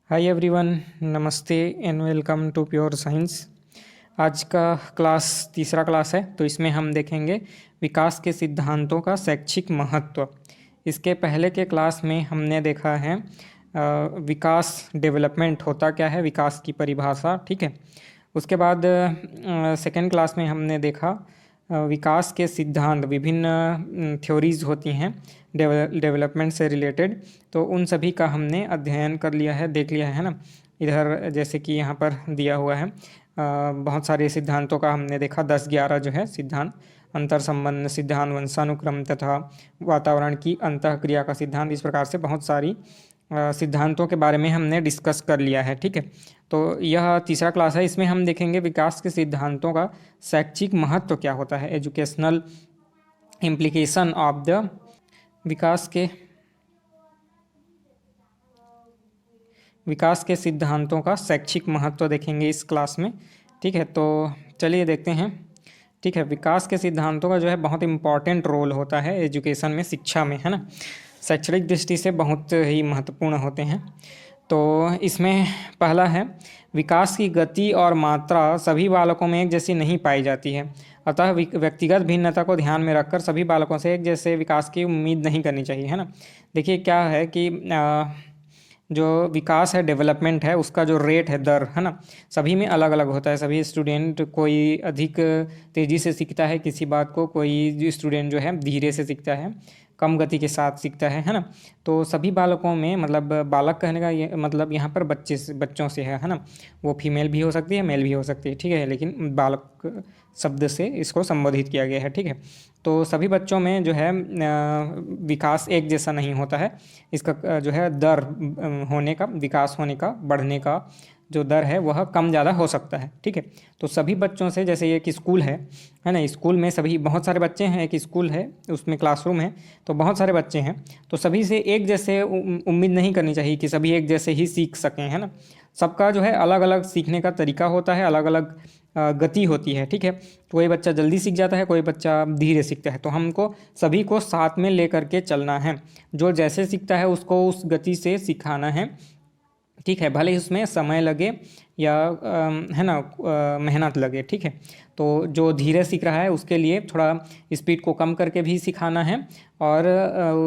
हाय everyone, नमस्ते and welcome to pure science. आज का क्लास तीसरा क्लास है, तो इसमें हम देखेंगे विकास के सिद्धांतों का शैक्षिक महत्व। इसके पहले के क्लास में हमने देखा है विकास डेवलपमेंट होता क्या है, विकास की परिभाषा। ठीक है। उसके बाद सेकेंड क्लास में हमने देखा विकास के सिद्धांत, विभिन्न थ्योरीज होती हैं डेवलपमेंट से रिलेटेड, तो उन सभी का हमने अध्ययन कर लिया है, देख लिया है ना। इधर जैसे कि यहाँ पर दिया हुआ है बहुत सारे सिद्धांतों का हमने देखा, 10-11 जो है सिद्धांत। अंतर संबंध सिद्धांत, वंशानुक्रम तथा वातावरण की अंतःक्रिया का सिद्धांत, इस प्रकार से बहुत सारी सिद्धांतों के बारे में हमने डिस्कस कर लिया है। ठीक है। तो यह तीसरा क्लास है, इसमें हम देखेंगे विकास के सिद्धांतों का शैक्षिक महत्व क्या होता है, एजुकेशनल इम्प्लीकेशन ऑफ द विकास के सिद्धांतों का शैक्षिक महत्व देखेंगे इस क्लास में। ठीक है, तो चलिए देखते हैं। ठीक है, विकास के सिद्धांतों का जो है बहुत इम्पॉर्टेंट रोल होता है एजुकेशन में, शिक्षा में, है ना। शैक्षणिक दृष्टि से बहुत ही महत्वपूर्ण होते हैं। तो इसमें पहला है, विकास की गति और मात्रा सभी बालकों में एक जैसी नहीं पाई जाती है, अतः व्यक्तिगत भिन्नता को ध्यान में रखकर सभी बालकों से एक जैसे विकास की उम्मीद नहीं करनी चाहिए, है ना। देखिए क्या है कि जो विकास है, डेवलपमेंट है, उसका जो रेट है, दर है ना, सभी में अलग अलग होता है। सभी स्टूडेंट, कोई अधिक तेज़ी से सीखता है किसी बात को, कोई स्टूडेंट जो है धीरे से सीखता है, कम गति के साथ सीखता है ना। तो सभी बालकों में, मतलब बालक कहने का ये मतलब यहाँ पर बच्चों से है ना। वो फीमेल भी हो सकती है, मेल भी हो सकती है, ठीक है, लेकिन बालक शब्द से इसको संबोधित किया गया है। ठीक है। तो सभी बच्चों में जो है विकास एक जैसा नहीं होता है। इसका जो है दर होने का, विकास होने का, बढ़ने का जो दर है वह कम ज़्यादा हो सकता है। ठीक है। तो सभी बच्चों से, जैसे एक स्कूल है ना, स्कूल में सभी बहुत सारे बच्चे हैं, एक स्कूल है, उसमें क्लासरूम है, तो बहुत सारे बच्चे हैं, तो सभी से एक जैसे उम्मीद नहीं करनी चाहिए कि सभी एक जैसे ही सीख सकें, है ना। सबका जो है अलग अलग सीखने का तरीका होता है, अलग अलग गति होती है। ठीक है। कोई बच्चा जल्दी सीख जाता है, कोई बच्चा धीरे सीखता है, तो हमको सभी को साथ में ले करके चलना है। जो जैसे सीखता है उसको उस गति से सिखाना है। ठीक है, भले ही उसमें समय लगे या है ना मेहनत लगे। ठीक है। तो जो धीरे सीख रहा है उसके लिए थोड़ा स्पीड को कम करके भी सिखाना है, और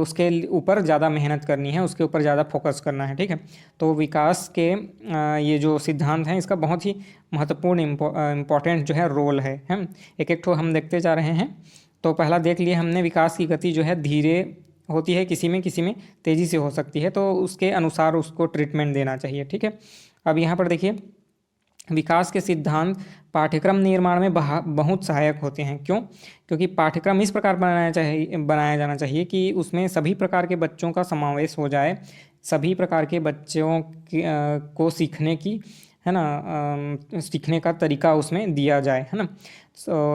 उसके ऊपर ज़्यादा मेहनत करनी है, उसके ऊपर ज़्यादा फोकस करना है। ठीक है। तो विकास के ये जो सिद्धांत हैं, इसका बहुत ही महत्वपूर्ण इम्पोर्टेंट जो है रोल है। एक एक ठो हम देखते जा रहे हैं। तो पहला देख लिए हमने, विकास की गति जो है धीरे होती है, किसी में तेज़ी से हो सकती है, तो उसके अनुसार उसको ट्रीटमेंट देना चाहिए। ठीक है। अब यहाँ पर देखिए, विकास के सिद्धांत पाठ्यक्रम निर्माण में बहुत सहायक होते हैं। क्यों? क्योंकि पाठ्यक्रम इस प्रकार बनाया जाना चाहिए कि उसमें सभी प्रकार के बच्चों का समावेश हो जाए, सभी प्रकार के बच्चों को सीखने की, है ना, सीखने का तरीका उसमें दिया जाए, है ना।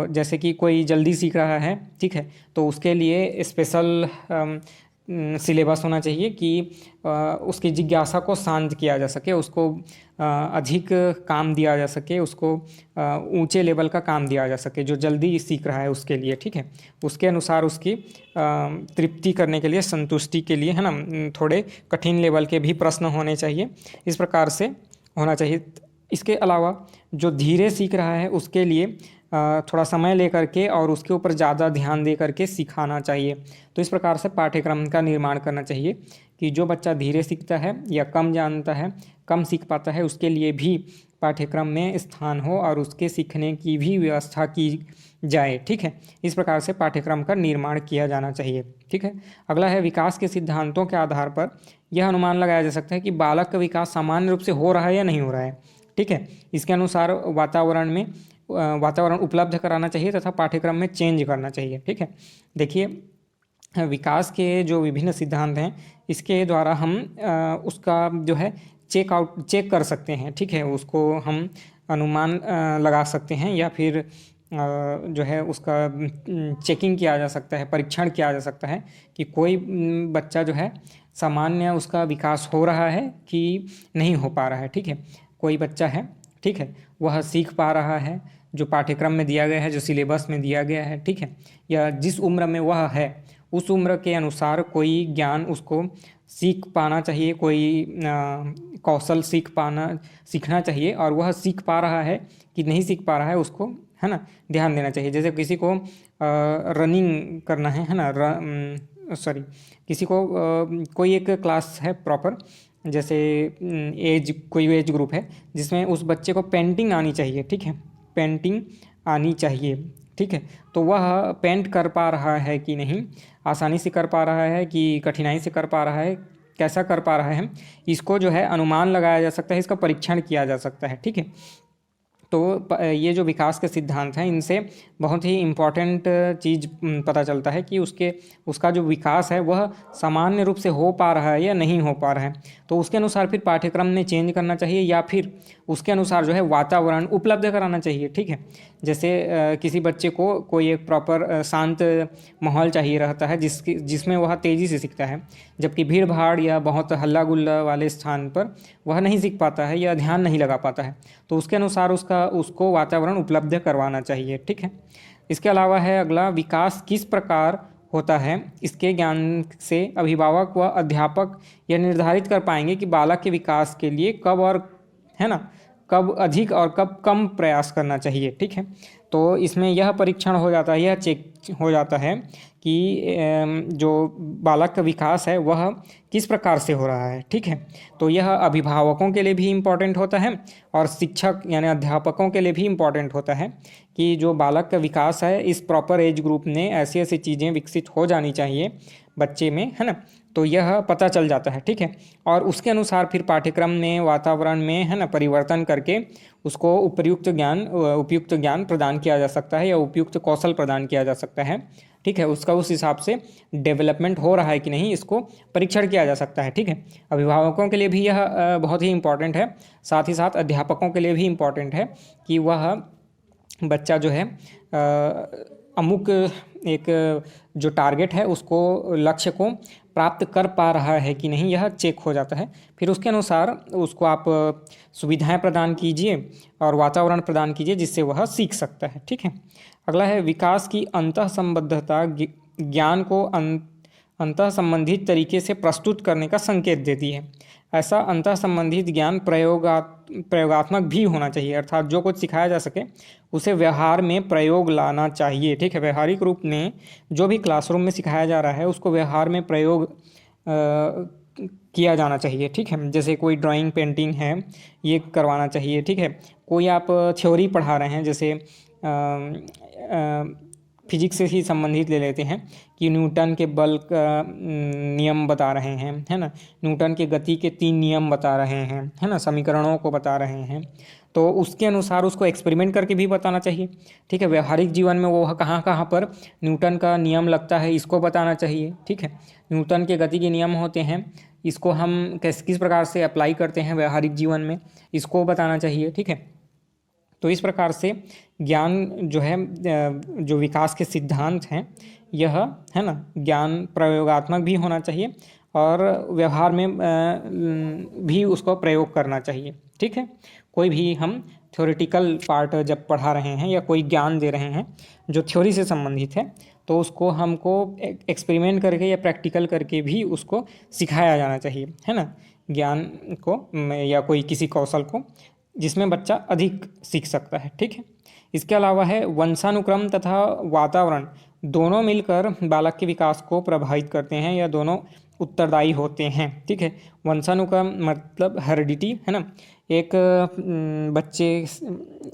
जैसे कि कोई जल्दी सीख रहा है, ठीक है, तो उसके लिए स्पेशल सिलेबस होना चाहिए कि उसकी जिज्ञासा को शांत किया जा सके, उसको अधिक काम दिया जा सके, उसको ऊंचे लेवल का काम दिया जा सके, जो जल्दी सीख रहा है उसके लिए। ठीक है। उसके अनुसार उसकी तृप्ति करने के लिए, संतुष्टि के लिए, है ना, थोड़े कठिन लेवल के भी प्रश्न होने चाहिए, इस प्रकार से होना चाहिए। इसके अलावा जो धीरे सीख रहा है उसके लिए थोड़ा समय लेकर के और उसके ऊपर ज़्यादा ध्यान दे करके सिखाना चाहिए। तो इस प्रकार से पाठ्यक्रम का निर्माण करना चाहिए कि जो बच्चा धीरे सीखता है या कम जानता है, कम सीख पाता है, उसके लिए भी पाठ्यक्रम में स्थान हो और उसके सीखने की भी व्यवस्था की जाए। ठीक है। इस प्रकार से पाठ्यक्रम का निर्माण किया जाना चाहिए। ठीक है। अगला है, विकास के सिद्धांतों के आधार पर यह अनुमान लगाया जा सकता है कि बालक का विकास सामान्य रूप से हो रहा है या नहीं हो रहा है। ठीक है। इसके अनुसार वातावरण उपलब्ध कराना चाहिए तथा पाठ्यक्रम में चेंज करना चाहिए। ठीक है। देखिए, विकास के जो विभिन्न सिद्धांत हैं, इसके द्वारा हम उसका जो है चेक कर सकते हैं। ठीक है। उसको हम अनुमान लगा सकते हैं, या फिर जो है उसका चेकिंग किया जा सकता है, परीक्षण किया जा सकता है कि कोई बच्चा जो है सामान्य उसका विकास हो रहा है कि नहीं हो पा रहा है। ठीक है। कोई बच्चा है, ठीक है, वह सीख पा रहा है जो पाठ्यक्रम में दिया गया है, जो सिलेबस में दिया गया है। ठीक है। या जिस उम्र में वह है उस उम्र के अनुसार कोई ज्ञान उसको सीख पाना चाहिए, कौशल सीखना चाहिए, और वह सीख पा रहा है कि नहीं सीख पा रहा है उसको, है ना, ध्यान देना चाहिए। जैसे किसी को रनिंग करना है ना, सॉरी, किसी को कोई एक क्लास है प्रॉपर, जैसे कोई एज ग्रुप है जिसमें उस बच्चे को पेंटिंग आनी चाहिए, ठीक है, पेंटिंग आनी चाहिए, ठीक है, तो वह पेंट कर पा रहा है कि नहीं, आसानी से कर पा रहा है कि कठिनाई से कर पा रहा है, कैसा कर पा रहा है, इसको जो है अनुमान लगाया जा सकता है, इसका परीक्षण किया जा सकता है, ठीक है। तो ये जो विकास के सिद्धांत हैं, इनसे बहुत ही इम्पॉर्टेंट चीज़ पता चलता है कि उसका जो विकास है वह सामान्य रूप से हो पा रहा है या नहीं हो पा रहा है। तो उसके अनुसार फिर पाठ्यक्रम में चेंज करना चाहिए, या फिर उसके अनुसार जो है वातावरण उपलब्ध कराना चाहिए, ठीक है। जैसे किसी बच्चे को कोई एक प्रॉपर शांत माहौल चाहिए रहता है जिसमें वह तेज़ी से सीखता है, जबकि भीड़ भाड़ या बहुत हल्ला गुल्ला वाले स्थान पर वह नहीं सीख पाता है या ध्यान नहीं लगा पाता है। तो उसके अनुसार उसको वातावरण उपलब्ध करवाना चाहिए, ठीक है। इसके अलावा है अगला, विकास किस प्रकार होता है, इसके ज्ञान से अभिभावक व अध्यापक यह निर्धारित कर पाएंगे कि बालक के विकास के लिए कब और, है ना, कब अधिक और कब कम प्रयास करना चाहिए, ठीक है। तो इसमें यह परीक्षण हो जाता है, यह चेक हो जाता है कि जो बालक का विकास है वह किस प्रकार से हो रहा है, ठीक है। तो यह अभिभावकों के लिए भी इम्पॉर्टेंट होता है और शिक्षक यानी अध्यापकों के लिए भी इम्पॉर्टेंट होता है कि जो बालक का विकास है इस प्रॉपर एज ग्रुप में ऐसी ऐसी चीज़ें विकसित हो जानी चाहिए बच्चे में, है ना, तो यह पता चल जाता है, ठीक है। और उसके अनुसार फिर पाठ्यक्रम में, वातावरण में, है ना, परिवर्तन करके उसको उपयुक्त ज्ञान प्रदान किया जा सकता है या उपयुक्त कौशल प्रदान किया जा सकता है, ठीक है। उसका उस हिसाब से डेवलपमेंट हो रहा है कि नहीं, इसको परीक्षण किया जा सकता है, ठीक है। अभिभावकों के लिए भी यह बहुत ही इम्पॉर्टेंट है, साथ ही साथ अध्यापकों के लिए भी इम्पॉर्टेंट है कि वह बच्चा जो है अमुक एक जो टारगेट है उसको, लक्ष्य को प्राप्त कर पा रहा है कि नहीं, यह चेक हो जाता है। फिर उसके अनुसार उसको आप सुविधाएं प्रदान कीजिए और वातावरण प्रदान कीजिए जिससे वह सीख सकता है, ठीक है। अगला है, विकास की अंतः संबद्धता ज्ञान को अंतः संबंधित तरीके से प्रस्तुत करने का संकेत देती है। ऐसा अंतः संबंधित ज्ञान प्रयोगात्मक भी होना चाहिए, अर्थात जो कुछ सिखाया जा सके उसे व्यवहार में प्रयोग लाना चाहिए, ठीक है। व्यवहारिक रूप में जो भी क्लासरूम में सिखाया जा रहा है उसको व्यवहार में प्रयोग किया जाना चाहिए, ठीक है। जैसे कोई ड्राइंग, पेंटिंग है, ये करवाना चाहिए, ठीक है। कोई आप थ्योरी पढ़ा रहे हैं, जैसे फिजिक्स से ही संबंधित ले लेते हैं कि न्यूटन के बल का नियम बता रहे हैं, है ना, न्यूटन के गति के 3 नियम बता रहे हैं, है ना, समीकरणों को बता रहे हैं, तो उसके अनुसार उसको एक्सपेरिमेंट करके भी बताना चाहिए, ठीक है। व्यवहारिक जीवन में वो कहाँ कहाँ पर न्यूटन का नियम लगता है इसको बताना चाहिए, ठीक है। न्यूटन के गति के नियम होते हैं, इसको हम किस प्रकार से अप्लाई करते हैं व्यवहारिक जीवन में, इसको बताना चाहिए, ठीक है। तो इस प्रकार से ज्ञान जो है, जो विकास के सिद्धांत हैं, यह, है ना, ज्ञान प्रयोगात्मक भी होना चाहिए और व्यवहार में भी उसको प्रयोग करना चाहिए, ठीक है। कोई भी हम थ्योरेटिकल पार्ट जब पढ़ा रहे हैं या कोई ज्ञान दे रहे हैं जो थ्योरी से संबंधित है, तो उसको हमको एक्सपेरिमेंट करके या प्रैक्टिकल करके भी उसको सिखाया जाना चाहिए, है ना, ज्ञान को या कोई किसी कौशल को, जिसमें बच्चा अधिक सीख सकता है, ठीक है। इसके अलावा है, वंशानुक्रम तथा वातावरण दोनों मिलकर बालक के विकास को प्रभावित करते हैं या दोनों उत्तरदायी होते हैं, ठीक है। वंशानुक्रम मतलब हेरिडिटी, है ना, एक बच्चे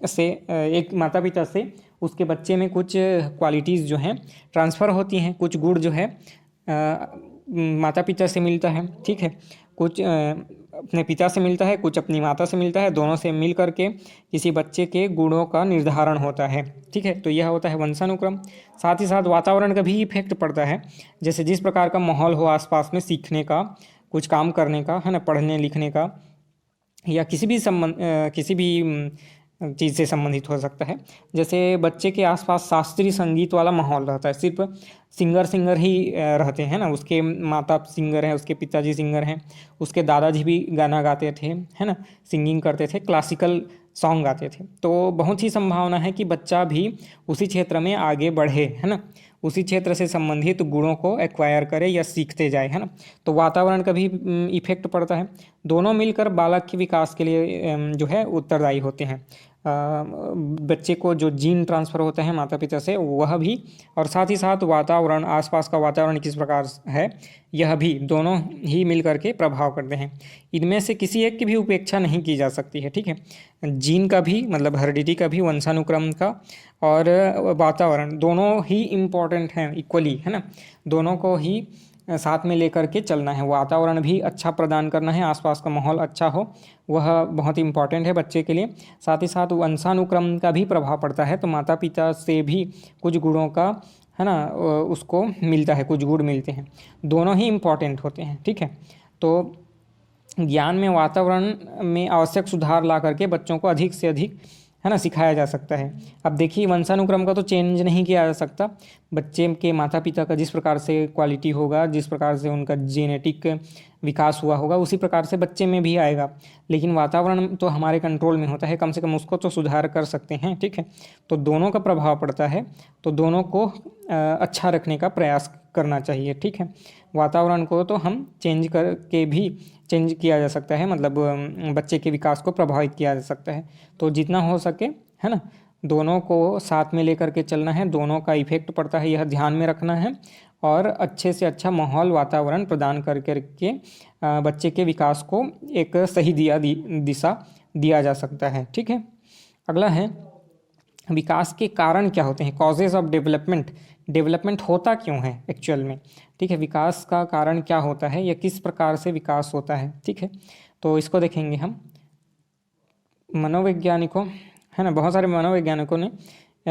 से, एक माता पिता से उसके बच्चे में कुछ क्वालिटीज़ जो हैं ट्रांसफ़र होती हैं, कुछ गुण जो है माता पिता से मिलता है, ठीक है, कुछ अपने पिता से मिलता है, कुछ अपनी माता से मिलता है, दोनों से मिल करके किसी बच्चे के गुणों का निर्धारण होता है, ठीक है। तो यह होता है वंशानुक्रम। साथ ही साथ वातावरण का भी इफेक्ट पड़ता है, जैसे जिस प्रकार का माहौल हो आसपास में सीखने का, कुछ काम करने का, है ना, पढ़ने लिखने का, या किसी भी चीज़ से संबंधित हो सकता है। जैसे बच्चे के आसपास शास्त्रीय संगीत वाला माहौल रहता है, सिर्फ सिंगर ही रहते हैं ना, उसके माता सिंगर हैं, उसके पिताजी सिंगर हैं, उसके दादाजी भी गाना गाते थे, है ना, सिंगिंग करते थे, क्लासिकल सॉन्ग गाते थे, तो बहुत ही संभावना है कि बच्चा भी उसी क्षेत्र में आगे बढ़े, है ना, उसी क्षेत्र से संबंधित गुणों को एक्वायर करे या सीखते जाए, है ना। तो वातावरण का भी इफेक्ट पड़ता है। दोनों मिलकर बालक के विकास के लिए जो है उत्तरदायी होते हैं। बच्चे को जो जीन ट्रांसफ़र होता है माता पिता से वह भी, और साथ ही साथ वातावरण, आसपास का वातावरण किस प्रकार है यह भी, दोनों ही मिल करके प्रभाव करते हैं। इनमें से किसी एक की भी उपेक्षा नहीं की जा सकती है, ठीक है। जीन का भी मतलब हेरिडिटी का भी, वंशानुक्रम का और वातावरण दोनों ही इम्पॉर्टेंट हैं इक्वली, है ना। दोनों को ही साथ में लेकर के चलना है। वातावरण भी अच्छा प्रदान करना है, आसपास का माहौल अच्छा हो, वह बहुत इम्पॉर्टेंट है बच्चे के लिए। साथ ही साथ वंशानुक्रम का भी प्रभाव पड़ता है, तो माता पिता से भी कुछ गुणों का, है ना, उसको मिलता है, कुछ गुण मिलते हैं। दोनों ही इम्पॉर्टेंट होते हैं, ठीक है। तो ज्ञान में वातावरण में आवश्यक सुधार ला करके बच्चों को अधिक से अधिक, है ना, सिखाया जा सकता है। अब देखिए वंशानुक्रम का तो चेंज नहीं किया जा सकता। बच्चे के माता पिता का जिस प्रकार से क्वालिटी होगा, जिस प्रकार से उनका जेनेटिक विकास हुआ होगा, उसी प्रकार से बच्चे में भी आएगा। लेकिन वातावरण तो हमारे कंट्रोल में होता है, कम से कम उसको तो सुधार कर सकते हैं, ठीक है। तो दोनों का प्रभाव पड़ता है, तो दोनों को अच्छा रखने का प्रयास करना चाहिए, ठीक है। वातावरण को तो हम चेंज करके भी चेंज किया जा सकता है, मतलब बच्चे के विकास को प्रभावित किया जा सकता है। तो जितना हो सके, है ना, दोनों को साथ में लेकर के चलना है, दोनों का इफेक्ट पड़ता है यह ध्यान में रखना है, और अच्छे से अच्छा माहौल, वातावरण प्रदान कर करके बच्चे के विकास को एक सही दिशा दिया जा सकता है, ठीक है। अगला है विकास के कारण क्या होते हैं, कॉजेज ऑफ डेवलपमेंट। डेवलपमेंट होता क्यों है एक्चुअल में, ठीक है। विकास का कारण क्या होता है या किस प्रकार से विकास होता है, ठीक है। तो इसको देखेंगे हम। मनोवैज्ञानिकों, है ना, बहुत सारे मनोवैज्ञानिकों ने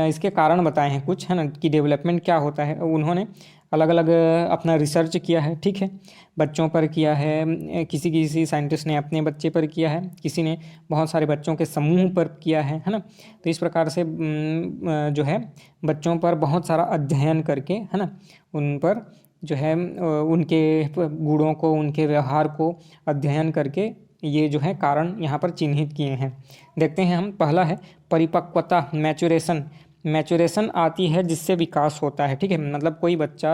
इसके कारण बताए हैं कुछ, है ना, कि डेवलपमेंट क्या होता है। उन्होंने अलग अलग अपना रिसर्च किया है, ठीक है। बच्चों पर किया है, किसी किसी साइंटिस्ट ने अपने बच्चे पर किया है, किसी ने बहुत सारे बच्चों के समूह पर किया है ना। तो इस प्रकार से जो है बच्चों पर बहुत सारा अध्ययन करके, है ना, उन पर जो है उनके गुणों को, उनके व्यवहार को अध्ययन करके ये जो है कारण यहाँ पर चिन्हित किए हैं। देखते हैं हम। पहला है परिपक्वता, मैचुरेशन। मैचुरेशन आती है जिससे विकास होता है, ठीक है। मतलब कोई बच्चा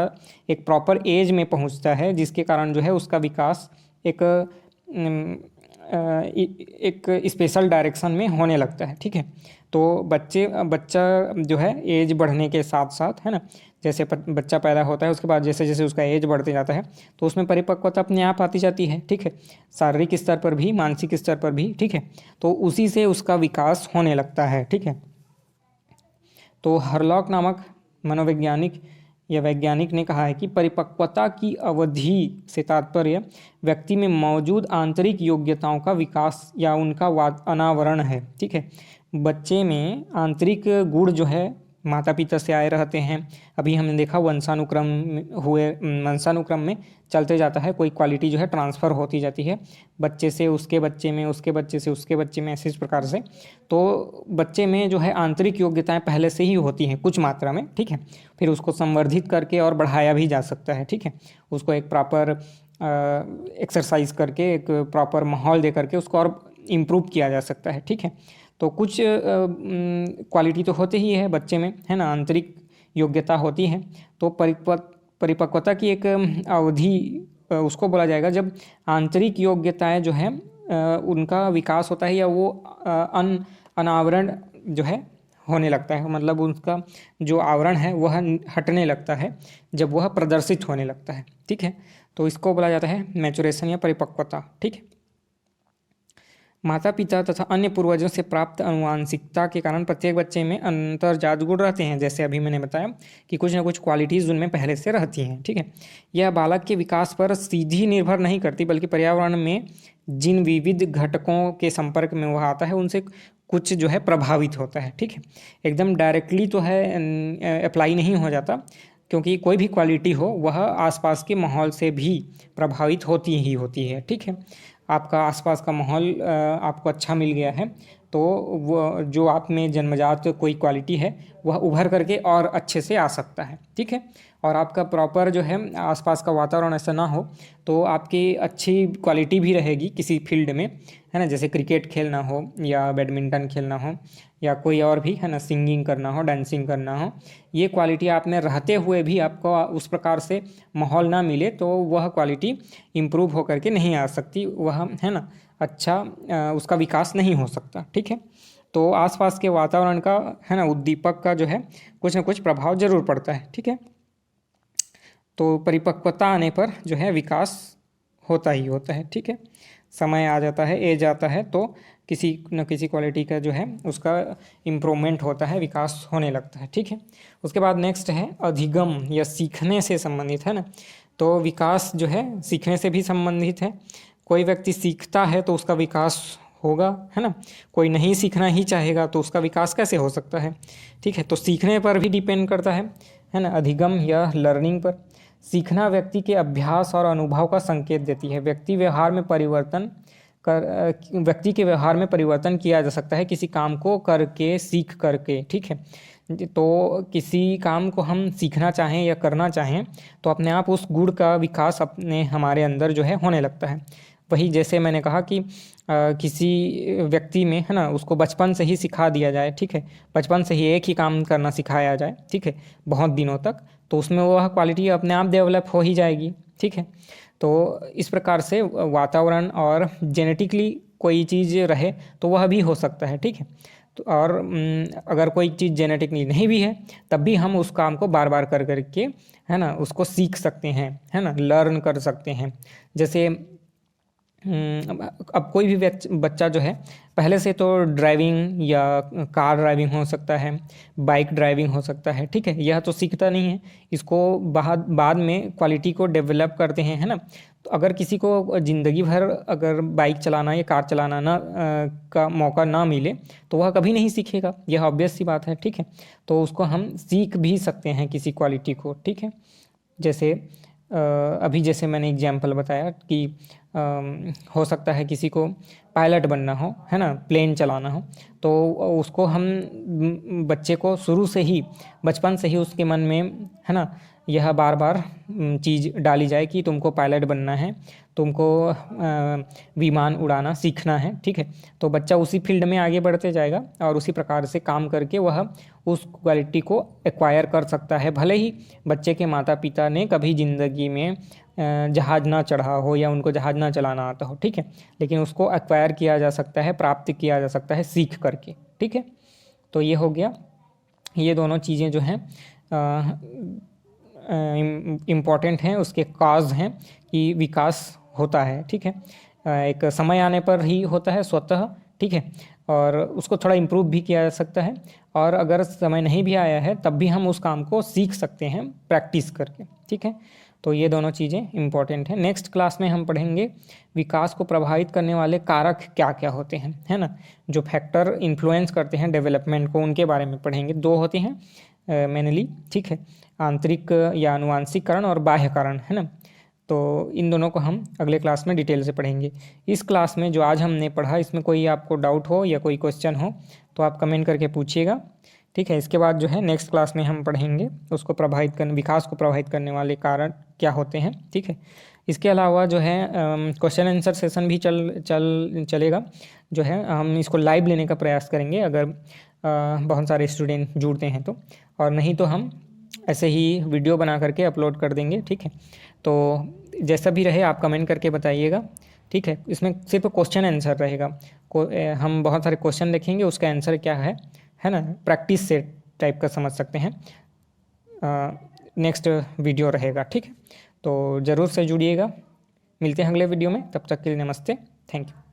एक प्रॉपर एज में पहुंचता है जिसके कारण जो है उसका विकास एक स्पेशल डायरेक्शन में होने लगता है, ठीक है। तो बच्चा जो है एज बढ़ने के साथ साथ, है ना, जैसे बच्चा पैदा होता है उसके बाद जैसे जैसे उसका एज बढ़ते जाता है तो उसमें परिपक्वता अपने आप आती जाती है, ठीक है। शारीरिक स्तर पर भी, मानसिक स्तर पर भी, ठीक है। तो उसी से उसका विकास होने लगता है, ठीक है। तो हरलॉक नामक मनोवैज्ञानिक या वैज्ञानिक ने कहा है कि परिपक्वता की अवधि से तात्पर्य व्यक्ति में मौजूद आंतरिक योग्यताओं का विकास या उनका अनावरण है, ठीक है। बच्चे में आंतरिक गुण जो है माता पिता से आए रहते हैं। अभी हमने देखा वंशानुक्रम में चलते जाता है, कोई क्वालिटी जो है ट्रांसफ़र होती जाती है बच्चे से उसके बच्चे में, उसके बच्चे से उसके बच्चे में, ऐसे इस प्रकार से। तो बच्चे में जो है आंतरिक योग्यताएं पहले से ही होती हैं कुछ मात्रा में, ठीक है। फिर उसको संवर्धित करके और बढ़ाया भी जा सकता है, ठीक है। उसको एक प्रॉपर एक्सरसाइज करके, एक प्रॉपर माहौल दे करके उसको और इम्प्रूव किया जा सकता है, ठीक है। तो कुछ क्वालिटी तो होते ही है बच्चे में, है ना, आंतरिक योग्यता होती है। तो परिपक्वता की एक अवधि उसको बोला जाएगा जब आंतरिक योग्यताएं जो है उनका विकास होता है या वो अनावरण जो है होने लगता है, मतलब उसका जो आवरण है वह हटने लगता है जब वह प्रदर्शित होने लगता है, ठीक है। तो इसको बोला जाता है मैचुरेशन या परिपक्वता, ठीक है। माता पिता तथा अन्य पूर्वजों से प्राप्त आनुवांशिकता के कारण प्रत्येक बच्चे में अंतर्जात गुण रहते हैं, जैसे अभी मैंने बताया कि कुछ ना कुछ क्वालिटीज़ उनमें पहले से रहती हैं, ठीक है। यह बालक के विकास पर सीधी निर्भर नहीं करती, बल्कि पर्यावरण में जिन विविध घटकों के संपर्क में वह आता है उनसे कुछ जो है प्रभावित होता है, ठीक है। एकदम डायरेक्टली तो है अप्लाई नहीं हो जाता, क्योंकि कोई भी क्वालिटी हो वह आसपास के माहौल से भी प्रभावित होती ही होती है, ठीक है। आपका आसपास का माहौल आपको अच्छा मिल गया है तो वो जो आप में जन्मजात कोई क्वालिटी है वह उभर करके और अच्छे से आ सकता है। ठीक है, और आपका प्रॉपर जो है आसपास का वातावरण ऐसा ना हो तो आपकी अच्छी क्वालिटी भी रहेगी किसी फील्ड में, है ना, जैसे क्रिकेट खेलना हो या बैडमिंटन खेलना हो या कोई और भी, है ना, सिंगिंग करना हो, डांसिंग करना हो, ये क्वालिटी आप में रहते हुए भी आपको उस प्रकार से माहौल ना मिले तो वह क्वालिटी इम्प्रूव होकर के नहीं आ सकती, वह, है ना, अच्छा उसका विकास नहीं हो सकता। ठीक है, तो आसपास के वातावरण का, है ना, उद्दीपक का जो है कुछ ना कुछ प्रभाव जरूर पड़ता है। ठीक है, तो परिपक्वता आने पर जो है विकास होता ही होता है। ठीक है, समय आ जाता है, एज आता है तो किसी न किसी क्वालिटी का जो है उसका इम्प्रूवमेंट होता है, विकास होने लगता है। ठीक है, उसके बाद नेक्स्ट है अधिगम या सीखने से संबंधित, है ना। तो विकास जो है सीखने से भी संबंधित है। कोई व्यक्ति सीखता है तो उसका विकास होगा, है ना, कोई नहीं सीखना ही चाहेगा तो उसका विकास कैसे हो सकता है। ठीक है, तो सीखने पर भी डिपेंड करता है ना, अधिगम या लर्निंग पर। सीखना व्यक्ति के अभ्यास और अनुभव का संकेत देती है। व्यक्ति के व्यवहार में परिवर्तन किया जा सकता है किसी काम को करके, सीख करके। ठीक है, तो किसी काम को हम सीखना चाहें या करना चाहें तो अपने आप उस गुण का विकास अपने हमारे अंदर जो है होने लगता है। वही जैसे मैंने कहा कि किसी व्यक्ति में, है ना, उसको बचपन से ही सिखा दिया जाए, ठीक है, बचपन से ही एक ही काम करना सिखाया जाए, ठीक है, बहुत दिनों तक, तो उसमें वह क्वालिटी अपने आप डेवलप हो ही जाएगी। ठीक है, तो इस प्रकार से वातावरण और जेनेटिकली कोई चीज़ रहे तो वह भी हो सकता है। ठीक है, तो और अगर कोई चीज़ जेनेटिकली नहीं भी है तब भी हम उस काम को बार बार कर करके, है ना, उसको सीख सकते हैं, है ना, लर्न कर सकते हैं। जैसे अब कोई भी बच्चा जो है पहले से तो ड्राइविंग या कार ड्राइविंग हो सकता है, बाइक ड्राइविंग हो सकता है। ठीक है, यह तो सीखता नहीं है, इसको बाद में क्वालिटी को डेवलप करते हैं, है ना। तो अगर किसी को ज़िंदगी भर अगर बाइक चलाना या कार चलाना ना का मौका ना मिले तो वह कभी नहीं सीखेगा, यह ऑब्वियस सी बात है। ठीक है, तो उसको हम सीख भी सकते हैं किसी क्वालिटी को। ठीक है, जैसे अभी जैसे मैंने एग्जाम्पल बताया कि हो सकता है किसी को पायलट बनना हो, है ना, प्लेन चलाना हो, तो उसको हम बच्चे को शुरू से ही, बचपन से ही उसके मन में, है ना, यह बार बार चीज़ डाली जाए कि तुमको पायलट बनना है, तुमको विमान उड़ाना सीखना है। ठीक है, तो बच्चा उसी फील्ड में आगे बढ़ते जाएगा और उसी प्रकार से काम करके वह उस क्वालिटी को एक्वायर कर सकता है। भले ही बच्चे के माता पिता ने कभी ज़िंदगी में जहाज़ ना चढ़ा हो या उनको जहाज़ ना चलाना आता हो, ठीक है, लेकिन उसको एक्वायर किया जा सकता है, प्राप्त किया जा सकता है सीख करके। ठीक है, तो ये हो गया, ये दोनों चीज़ें जो हैं इम्पॉर्टेंट हैं, उसके काज हैं कि विकास होता है। ठीक है, एक समय आने पर ही होता है स्वतः। ठीक है, और उसको थोड़ा इम्प्रूव भी किया जा सकता है, और अगर समय नहीं भी आया है तब भी हम उस काम को सीख सकते हैं प्रैक्टिस करके। ठीक है, तो ये दोनों चीज़ें इम्पॉर्टेंट हैं। नेक्स्ट क्लास में हम पढ़ेंगे विकास को प्रभावित करने वाले कारक क्या क्या होते हैं, है ना, जो फैक्टर इन्फ्लुएंस करते हैं डेवलपमेंट को, उनके बारे में पढ़ेंगे। दो होते हैं मेनली, ठीक है, आंतरिक या अनुवांशिक कारण और बाह्य कारण, है ना। तो इन दोनों को हम अगले क्लास में डिटेल से पढ़ेंगे। इस क्लास में जो आज हमने पढ़ा, इसमें कोई आपको डाउट हो या कोई क्वेश्चन हो तो आप कमेंट करके पूछिएगा। ठीक है, इसके बाद जो है नेक्स्ट क्लास में हम पढ़ेंगे उसको विकास को प्रभावित करने वाले कारण क्या होते हैं। ठीक है, इसके अलावा जो है क्वेश्चन आंसर सेशन भी चलेगा, जो है हम इसको लाइव लेने का प्रयास करेंगे अगर बहुत सारे स्टूडेंट जुड़ते हैं तो, और नहीं तो हम ऐसे ही वीडियो बना करके अपलोड कर देंगे। ठीक है, तो जैसा भी रहे आप कमेंट करके बताइएगा। ठीक है, इसमें सिर्फ क्वेश्चन आंसर रहेगा, हम बहुत सारे क्वेश्चन लिखेंगे, उसका आंसर क्या है ना, प्रैक्टिस से टाइप का समझ सकते हैं, नेक्स्ट वीडियो रहेगा। ठीक है, तो ज़रूर से जुड़िएगा, मिलते हैं अगले वीडियो में, तब तक के लिए नमस्ते, थैंक यू।